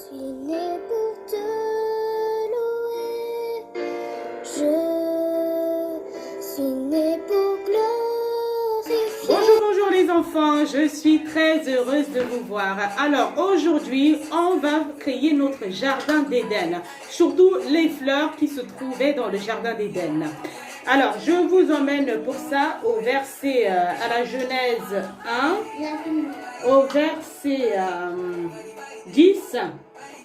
suis née pour te louer. Je suis née pour glorifier. Bonjour, bonjour les enfants, je suis très heureuse de vous voir. Alors aujourd'hui, on va créer notre jardin d'Éden, surtout les fleurs qui se trouvaient dans le jardin d'Éden. Alors, je vous emmène pour ça au verset, à la Genèse 1, au verset 10,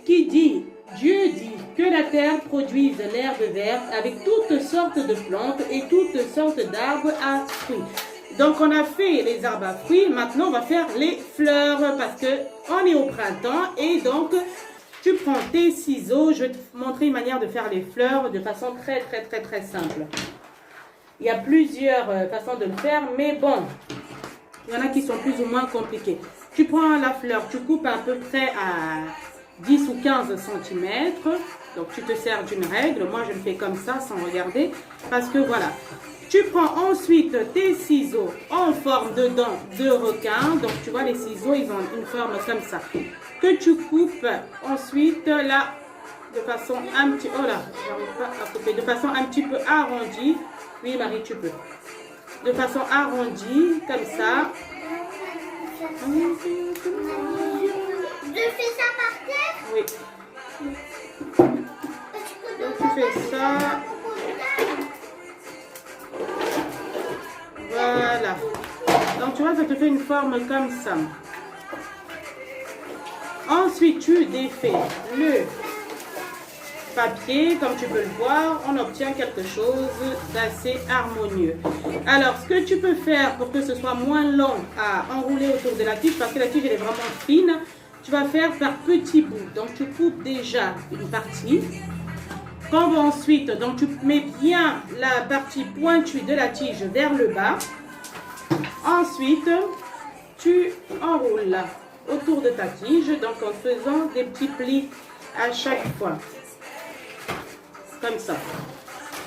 qui dit, Dieu dit que la terre produise l'herbe verte avec toutes sortes de plantes et toutes sortes d'arbres à fruits. Donc, on a fait les arbres à fruits, maintenant on va faire les fleurs parce qu'on est au printemps et donc, tu prends tes ciseaux, je vais te montrer une manière de faire les fleurs de façon très simple. Il y a plusieurs façons de le faire, mais bon, il y en a qui sont plus ou moins compliquées. Tu prends la fleur, tu coupes à peu près à 10 ou 15 cm. Donc, tu te sers d'une règle. Moi, je le fais comme ça, sans regarder, parce que voilà. Tu prends ensuite tes ciseaux en forme de dents de requin. Donc, tu vois, les ciseaux, ils ont une forme comme ça. Que tu coupes ensuite là, de façon un petit... Oh là, j'arrive pas à couper. De façon un petit peu arrondie. Oui, Marie, tu peux. De façon arrondie, comme ça. Je fais ça par terre. Oui. Donc, tu fais ça. Voilà. Donc, tu vois, ça te fait une forme comme ça. Ensuite, tu défais le papier, comme tu peux le voir, on obtient quelque chose d'assez harmonieux. Alors, ce que tu peux faire pour que ce soit moins long à enrouler autour de la tige, parce que la tige elle est vraiment fine, tu vas faire par petits bouts. Donc, tu coupes déjà une partie. Comme ensuite, donc tu mets bien la partie pointue de la tige vers le bas. Ensuite, tu enroules autour de ta tige, donc en faisant des petits plis à chaque fois. Comme ça,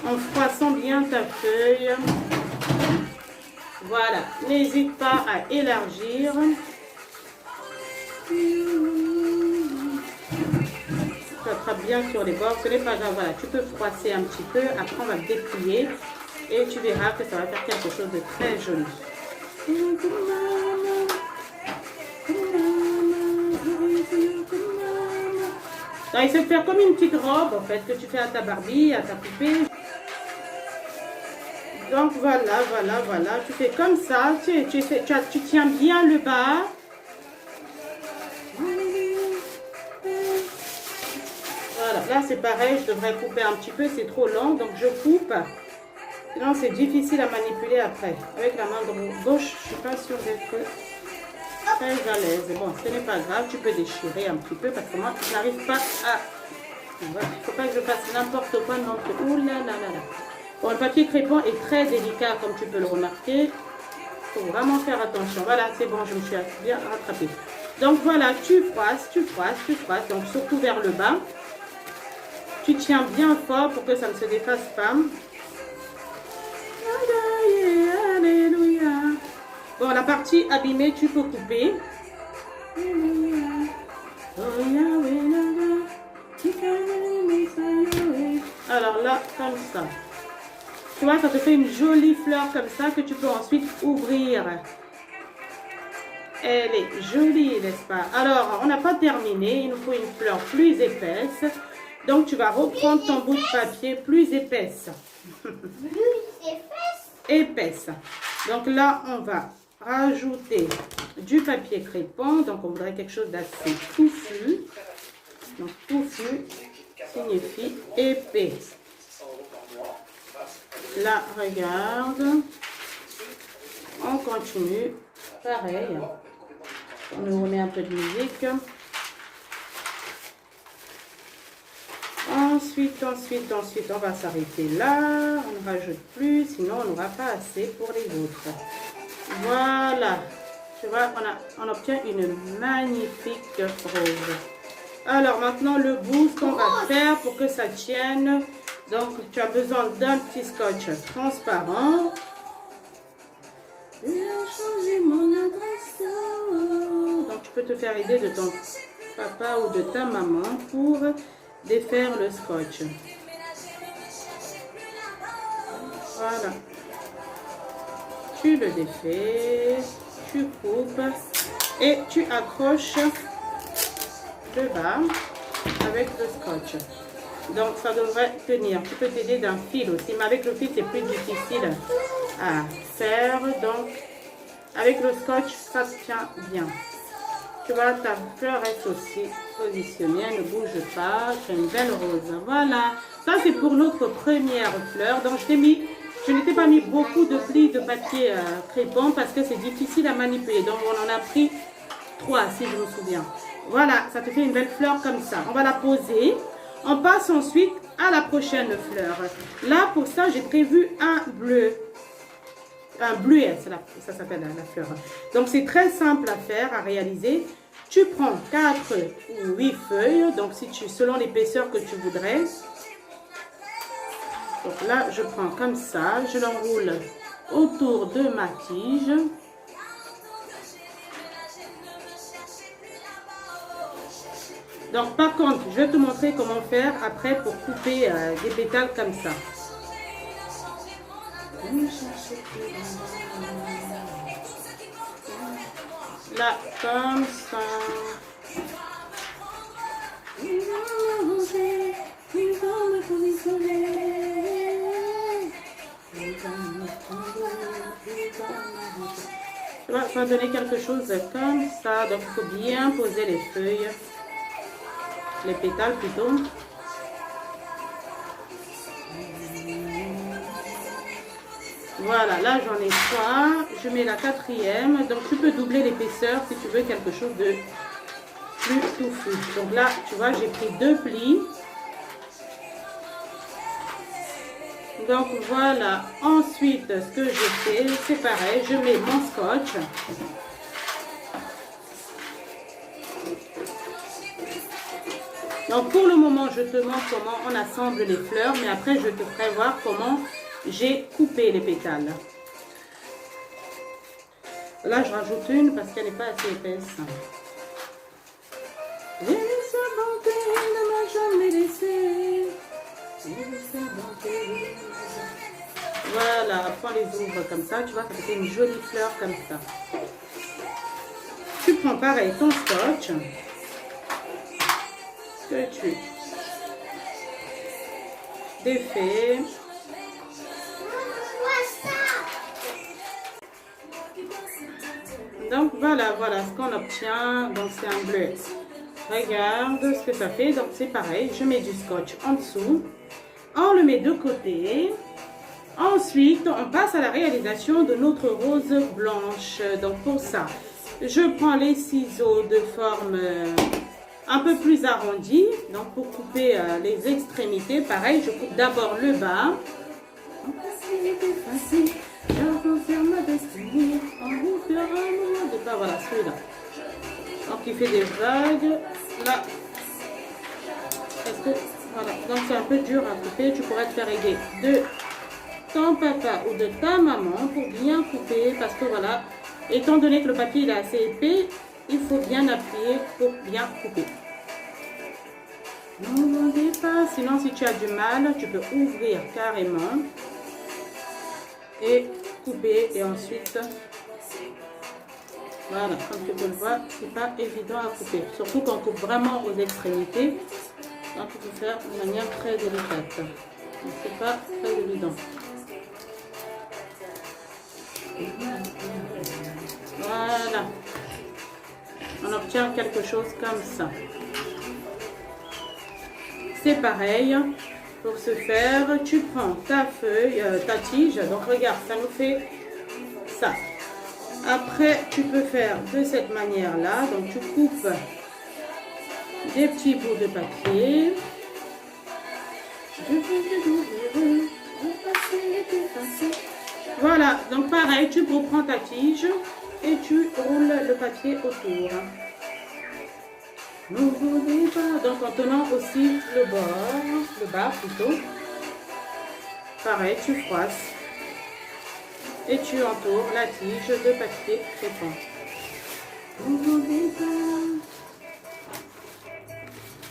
en froissant bien ta feuille. Voilà, n'hésite pas à élargir. Tu attrapes bien sur les bords, ce n'est pas grave. Voilà, tu peux froisser un petit peu, après on va déplier et tu verras que ça va faire quelque chose de très joli. Donc, il se faire comme une petite robe, en fait, que tu fais à ta Barbie, à ta poupée. Donc, voilà. Tu fais comme ça. Tu tiens bien le bas. Voilà, là, c'est pareil. Je devrais couper un petit peu. C'est trop long, donc je coupe. Sinon, c'est difficile à manipuler après. Avec la main gauche, je ne suis pas sûre d'être très à l'aise. Bon, ce n'est pas grave, tu peux déchirer un petit peu parce que moi, je n'arrive pas à... Il ne faut pas que je fasse n'importe quoi non plus. Ouh là là là là. Bon, le papier crépon est très délicat, comme tu peux le remarquer. Il faut vraiment faire attention. Voilà, c'est bon, je me suis bien rattrapée. Donc voilà, tu froisses. Donc surtout vers le bas. Tu tiens bien fort pour que ça ne se défasse pas. Alléluia. Bon, la partie abîmée, tu peux couper. Alors là, comme ça. Tu vois, ça te fait une jolie fleur comme ça que tu peux ensuite ouvrir. Elle est jolie, n'est-ce pas? Alors, on n'a pas terminé. Il nous faut une fleur plus épaisse. Donc, tu vas reprendre ton bout de papier plus épaisse. Épaisse. Donc là, on va rajouter du papier crépon. Donc, on voudrait quelque chose d'assez touffu. Donc, touffu signifie épais. Là, regarde. On continue. Pareil. On nous remet un peu de musique. Ensuite, on va s'arrêter là. On ne rajoute plus, sinon on n'aura pas assez pour les autres. Voilà. Tu vois, on obtient une magnifique rose. Alors maintenant, le bout, ce qu'on va faire pour que ça tienne. Donc, tu as besoin d'un petit scotch transparent. J'ai changé mon adresse. Donc, tu peux te faire aider de ton papa ou de ta maman pour défaire le scotch. Voilà. Tu le défais, tu coupes et tu accroches le bas avec le scotch. Donc ça devrait tenir. Tu peux t'aider d'un fil aussi, mais avec le fil c'est plus difficile à faire. Donc avec le scotch ça tient bien. Tu vois, ta fleur reste aussi positionnée, elle ne bouge pas. C'est une belle rose. Voilà, ça c'est pour notre première fleur. Donc je n'étais pas mis beaucoup de plis de papier crépon parce que c'est difficile à manipuler. Donc on en a pris 3 si je me souviens. Voilà, ça te fait une belle fleur comme ça. On va la poser. On passe ensuite à la prochaine fleur. Là pour ça j'ai prévu un bleu. Un bleuet, ça s'appelle la fleur. Donc c'est très simple à faire, à réaliser. Tu prends 4 ou 8 feuilles, donc selon l'épaisseur que tu voudrais. Donc là, je prends comme ça, je l'enroule autour de ma tige. Donc par contre, je vais te montrer comment faire après pour couper des pétales comme ça. Là, comme ça. Je vais donner quelque chose comme ça. Donc, il faut bien poser les feuilles, les pétales plutôt. Voilà, là j'en ai 3. Je mets la 4e. Donc tu peux doubler l'épaisseur si tu veux quelque chose de plus touffu. Donc là, tu vois, j'ai pris 2 plis. Donc voilà. Ensuite, ce que je fais, c'est pareil. Je mets mon scotch. Donc pour le moment, je te montre comment on assemble les fleurs. Mais après, je te ferai voir comment j'ai coupé les pétales. Là, je rajoute une parce qu'elle n'est pas assez épaisse. Voilà, après on les ouvre comme ça. Tu vois, ça fait une jolie fleur comme ça. Tu prends pareil ton scotch que tu défais. Donc voilà ce qu'on obtient. Donc c'est un bleu. Regarde ce que ça fait. Donc c'est pareil, je mets du scotch en dessous. On le met de côté. Ensuite, on passe à la réalisation de notre rose blanche. Donc pour ça, je prends les ciseaux de forme un peu plus arrondie. Donc pour couper les extrémités, pareil, je coupe d'abord le bas. Voilà, celui-là. Donc il fait des vagues. Là. Voilà. Donc c'est un peu dur à couper. Tu pourrais te faire aider de ton papa ou de ta maman pour bien couper. Parce que voilà, étant donné que le papier il est assez épais, il faut bien appuyer pour bien couper. N'oubliez pas, sinon si tu as du mal, tu peux ouvrir carrément et couper et ensuite voilà, comme tu peux le voir, c'est pas évident à couper, surtout quand on coupe vraiment aux extrémités. Donc il faut faire de manière très délicate, c'est pas très évident. Voilà, on obtient quelque chose comme ça. C'est pareil, pour ce faire, tu prends ta feuille, ta tige, donc regarde, ça nous fait ça. Après, tu peux faire de cette manière-là, donc tu coupes des petits bouts de papier. Voilà, donc pareil, tu reprends ta tige et tu roules le papier autour. Donc en tenant aussi le bord, le bas plutôt. Pareil, tu froisses et tu entoures la tige de papier crépon.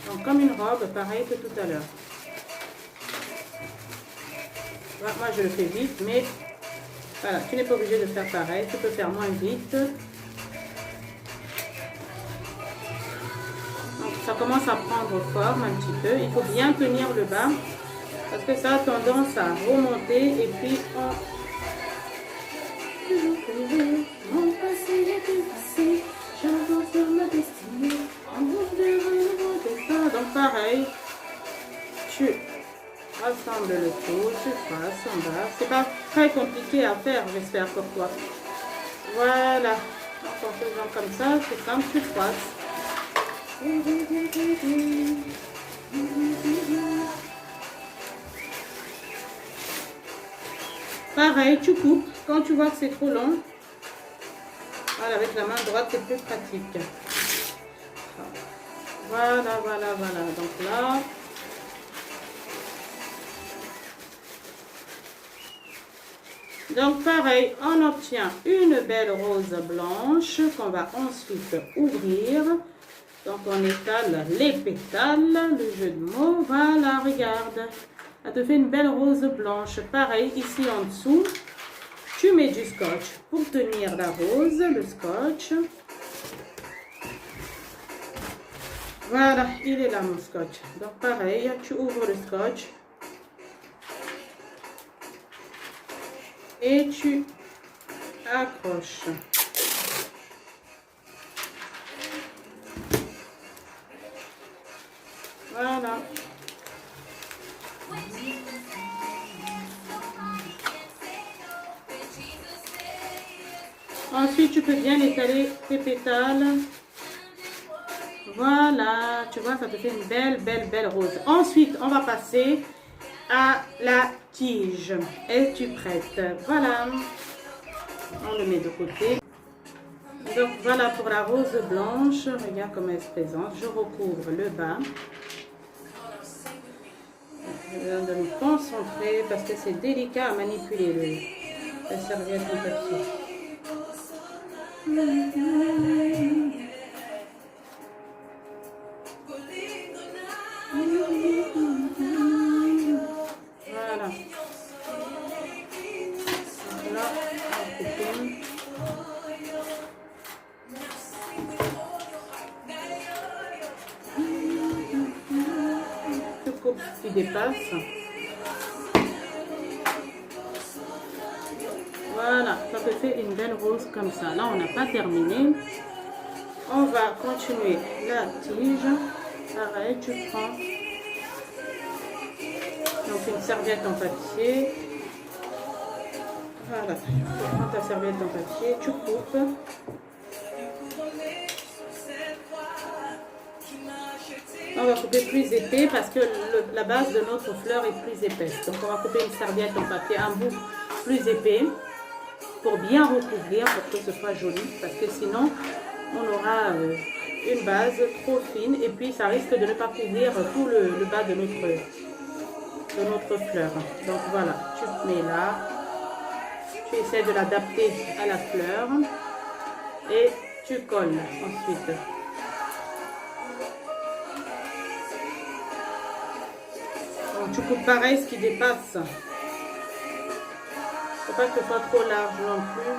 Donc comme une robe, pareil que tout à l'heure. Moi je le fais vite, mais voilà, tu n'es pas obligé de faire pareil, tu peux faire moins vite. Donc ça commence à prendre forme un petit peu. Il faut bien tenir le bas parce que ça a tendance à remonter et puis on... Mon passé est effacé, j'avance sur ma destinée, donc pareil, tu rassemble le tout, tu passes en bas. C'est pas très compliqué à faire, j'espère pour toi. Voilà, donc en faisant comme ça, c'est simple, tu passes. Pareil, tu coupes. Quand tu vois que c'est trop long, voilà, avec la main droite, c'est plus pratique. Voilà, voilà, voilà. Donc là, donc pareil, on obtient une belle rose blanche qu'on va ensuite ouvrir. Donc on étale les pétales, le jeu de mots. Voilà, regarde. Ça te fait une belle rose blanche. Pareil, ici en dessous, tu mets du scotch pour tenir la rose, le scotch. Voilà, il est là mon scotch. Donc pareil, tu ouvres le scotch. Et tu accroches. Voilà. Ensuite, tu peux bien étaler tes pétales. Voilà, tu vois, ça te fait une belle rose. Ensuite, on va passer à la tige. Es-tu prête? Voilà. On le met de côté. Donc, voilà pour la rose blanche. Regarde comment elle se présente. Je recouvre le bas. Je viens de me concentrer parce que c'est délicat à manipuler la serviette de papier. Voilà. Là, on coupe. Tu coupes ce qui dépasse. Voilà, ça te fait une belle rose comme ça. Là, on n'a pas terminé. On va continuer la tige. Pareil, tu prends donc une serviette en papier. Voilà, tu prends ta serviette en papier, tu coupes. On va couper plus épais parce que la base de notre fleur est plus épaisse. Donc on va couper une serviette en papier, un bout plus épais pour bien recouvrir, pour que ce soit joli. Parce que sinon, on aura une base trop fine et puis ça risque de ne pas couvrir tout le bas de notre fleur. Donc voilà, tu mets là, tu essaies de l'adapter à la fleur et tu colles ensuite. Donc tu coupes pareil ce qui dépasse. Faut pas que ce soit trop large non plus.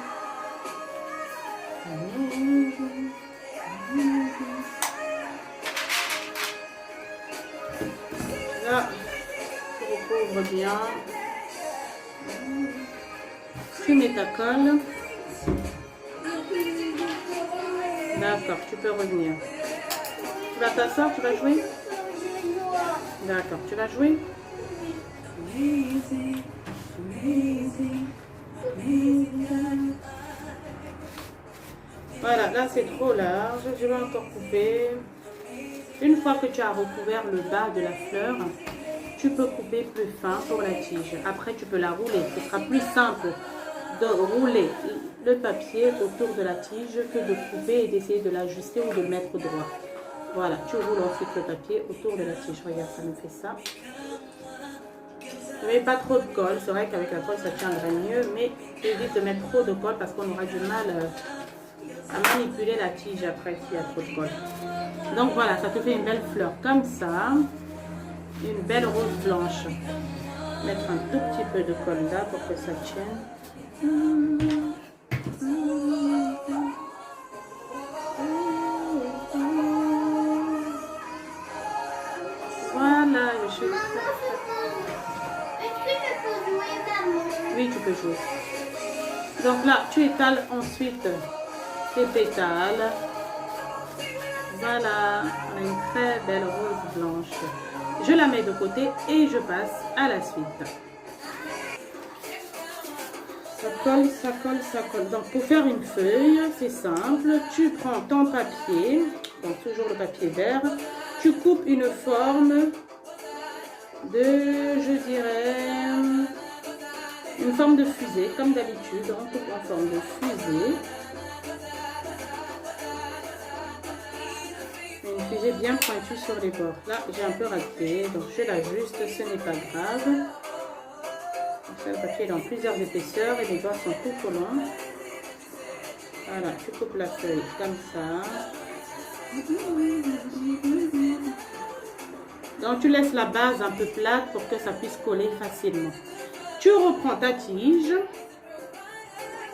Là, tu recouvres bien. Tu mets ta colle. D'accord, tu peux revenir. Tu vas t'asseoir, tu vas jouer? D'accord, tu vas jouer? Voilà, là c'est trop large, je vais encore couper. Une fois que tu as recouvert le bas de la fleur, tu peux couper plus fin pour la tige. Après, tu peux la rouler. Ce sera plus simple de rouler le papier autour de la tige que de couper et d'essayer de l'ajuster ou de le mettre droit. Voilà, tu roules ensuite le papier autour de la tige. Regarde, ça me fait ça. Ne mets pas trop de colle. C'est vrai qu'avec la colle, ça tiendrait mieux, mais évite de mettre trop de colle parce qu'on aura du mal à manipuler la tige après s'il y a trop de colle. Donc voilà, ça te fait une belle fleur comme ça. Une belle rose blanche. Mettre un tout petit peu de colle là pour que ça tienne. Voilà, je suis... Est-ce que je peux jouer, maman? Oui, tu peux jouer. Donc là, tu étales ensuite tes pétales. Voilà, on a une très belle rose blanche. Je la mets de côté et je passe à la suite. Ça colle, ça colle, ça colle. Donc pour faire une feuille, c'est simple. Tu prends ton papier, donc toujours le papier vert. Tu coupes une forme de, je dirais, une forme de fusée, comme d'habitude. On coupe en forme de fusée. Une fusée bien pointue sur les bords. Là, j'ai un peu raté, donc je l'ajuste, ce n'est pas grave. Donc ça, le papier est dans plusieurs épaisseurs et les bords sont tout collants. Voilà, tu coupes la feuille comme ça. Donc tu laisses la base un peu plate pour que ça puisse coller facilement. Tu reprends ta tige.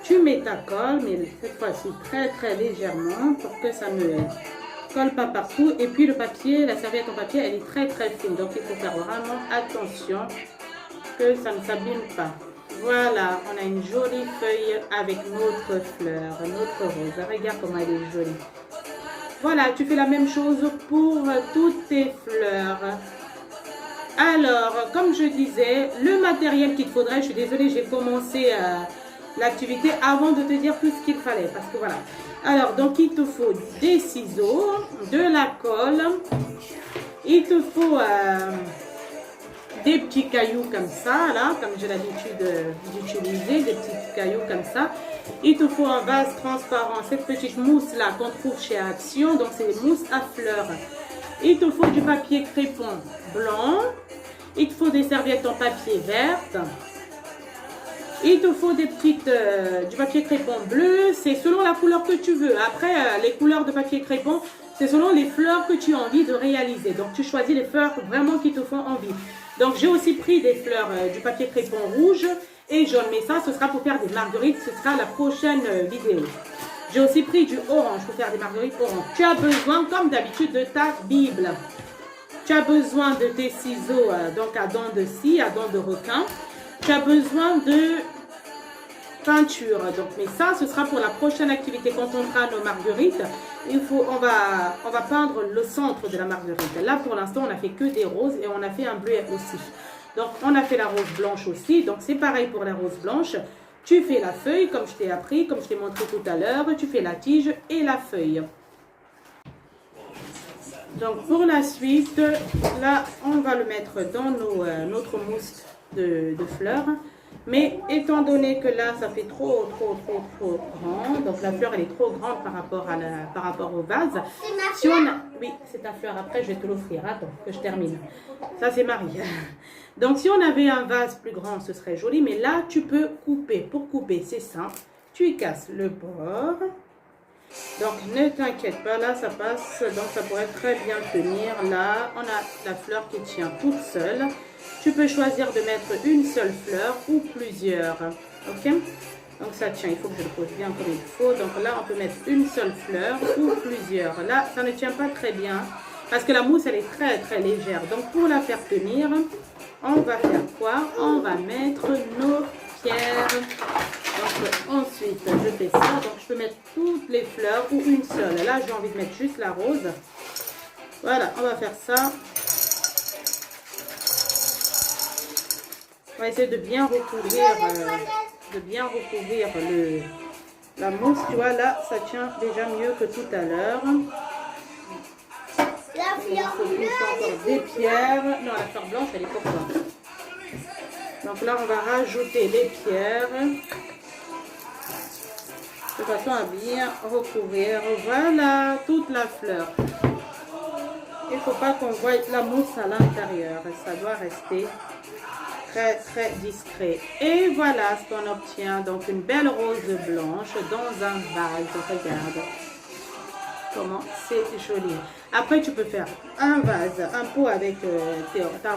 Tu mets ta colle, mais cette fois-ci très légèrement pour que ça ne colle pas partout. Et puis le papier, la serviette en papier, elle est très fine. Donc il faut faire vraiment attention que ça ne s'abîme pas. Voilà, on a une jolie feuille avec notre fleur, notre rose. Regarde comment elle est jolie. Voilà, tu fais la même chose pour toutes tes fleurs. Alors, comme je disais, le matériel qu'il te faudrait, je suis désolée, j'ai commencé l'activité avant de te dire tout ce qu'il fallait. Parce que voilà. Alors, donc il te faut des ciseaux, de la colle, il te faut des petits cailloux comme ça, là, comme j'ai l'habitude d'utiliser, des petits cailloux comme ça. Il te faut un vase transparent, cette petite mousse là qu'on trouve chez Action, donc c'est des mousses à fleurs. Il te faut du papier crépon blanc, il te faut des serviettes en papier verte. Il te faut des petites, du papier crépon bleu, c'est selon la couleur que tu veux. Après, les couleurs de papier crépon, c'est selon les fleurs que tu as envie de réaliser. Donc, tu choisis les fleurs vraiment qui te font envie. Donc, j'ai aussi pris des fleurs du papier crépon rouge et jaune. Mais ça, ce sera pour faire des marguerites. Ce sera la prochaine vidéo. J'ai aussi pris du orange pour faire des marguerites orange. Tu as besoin, comme d'habitude, de ta Bible. Tu as besoin de tes ciseaux, donc à dents de scie, à dents de requin. Tu as besoin de peinture. Donc, mais ça, ce sera pour la prochaine activité. Quand on fera nos marguerites, on va peindre le centre de la marguerite. Là, pour l'instant, on a fait que des roses et on a fait un bleuet aussi. Donc, on a fait la rose blanche aussi. Donc, c'est pareil pour la rose blanche. Tu fais la feuille, comme je t'ai appris, comme je t'ai montré tout à l'heure. Tu fais la tige et la feuille. Donc, pour la suite, là, on va le mettre dans notre mousse de fleurs. Mais étant donné que là, ça fait trop grand, donc la fleur, elle est trop grande par rapport au vase. Si on a, oui, c'est ta fleur. Après, je vais te l'offrir. Attends, que je termine. Ça, c'est Marie. Donc, si on avait un vase plus grand, ce serait joli. Mais là, tu peux couper. Pour couper, c'est simple. Tu y casses le bord. Donc, ne t'inquiète pas. Là, ça passe. Donc, ça pourrait très bien tenir. Là, on a la fleur qui tient toute seule. Tu peux choisir de mettre une seule fleur ou plusieurs. Ok? Donc, ça tient. Il faut que je le pose bien comme il faut. Donc, là, on peut mettre une seule fleur ou plusieurs. Là, ça ne tient pas très bien. Parce que la mousse, elle est très légère. Donc, pour la faire tenir, on va faire quoi? On va mettre nos pierres. Donc, ensuite, je fais ça. Donc, je peux mettre toutes les fleurs ou une seule. Là, j'ai envie de mettre juste la rose. Voilà, on va faire ça. On va essayer de bien recouvrir, la mousse. Tu vois, là, ça tient déjà mieux que tout à l'heure. Il faut plus encore des pierres. Non, la fleur blanche, elle est pour toi. Donc là, on va rajouter les pierres de façon à bien recouvrir. Voilà, toute la fleur. Il ne faut pas qu'on voie la mousse à l'intérieur. Ça doit rester très discret. Et voilà ce qu'on obtient. Donc une belle rose blanche dans un vase. Regarde. comment c'est joli. Après, tu peux faire un vase, un pot avec ta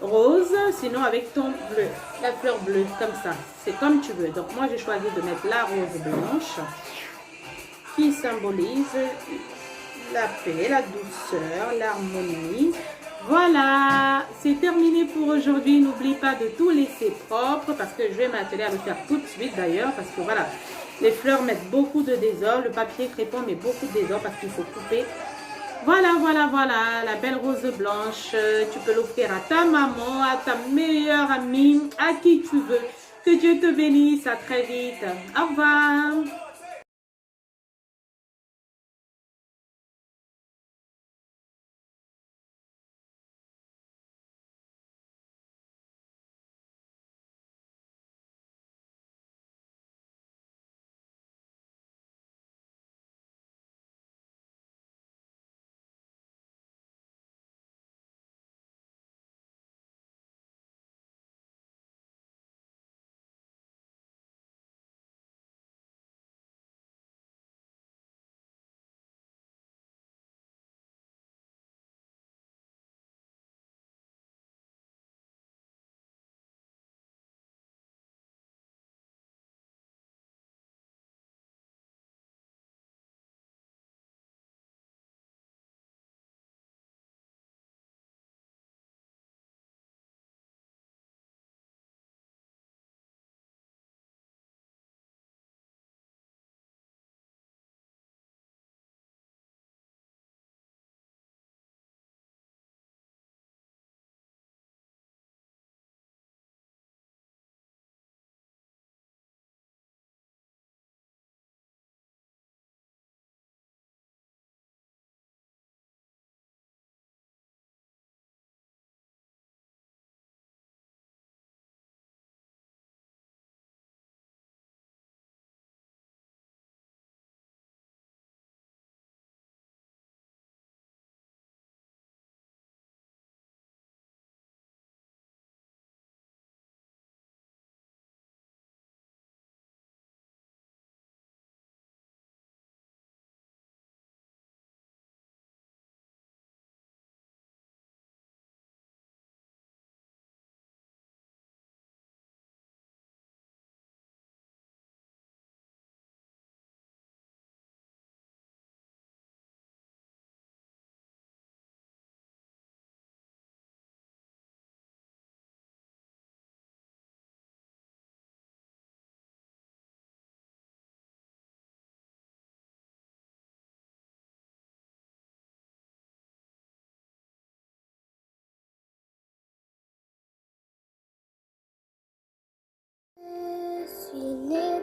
rose, sinon avec ton bleu, la fleur bleue, comme ça. C'est comme tu veux. Donc, moi, j'ai choisi de mettre la rose blanche qui symbolise la paix, la douceur, l'harmonie. Voilà, c'est terminé pour aujourd'hui. N'oublie pas de tout laisser propre parce que je vais m'atteler à le faire tout de suite d'ailleurs parce que voilà, les fleurs mettent beaucoup de désordre, le papier crépon met beaucoup de désordre parce qu'il faut couper. Voilà, voilà, voilà, la belle rose blanche. Tu peux l'offrir à ta maman, à ta meilleure amie, à qui tu veux. Que Dieu te bénisse, à très vite. Au revoir. Je suis née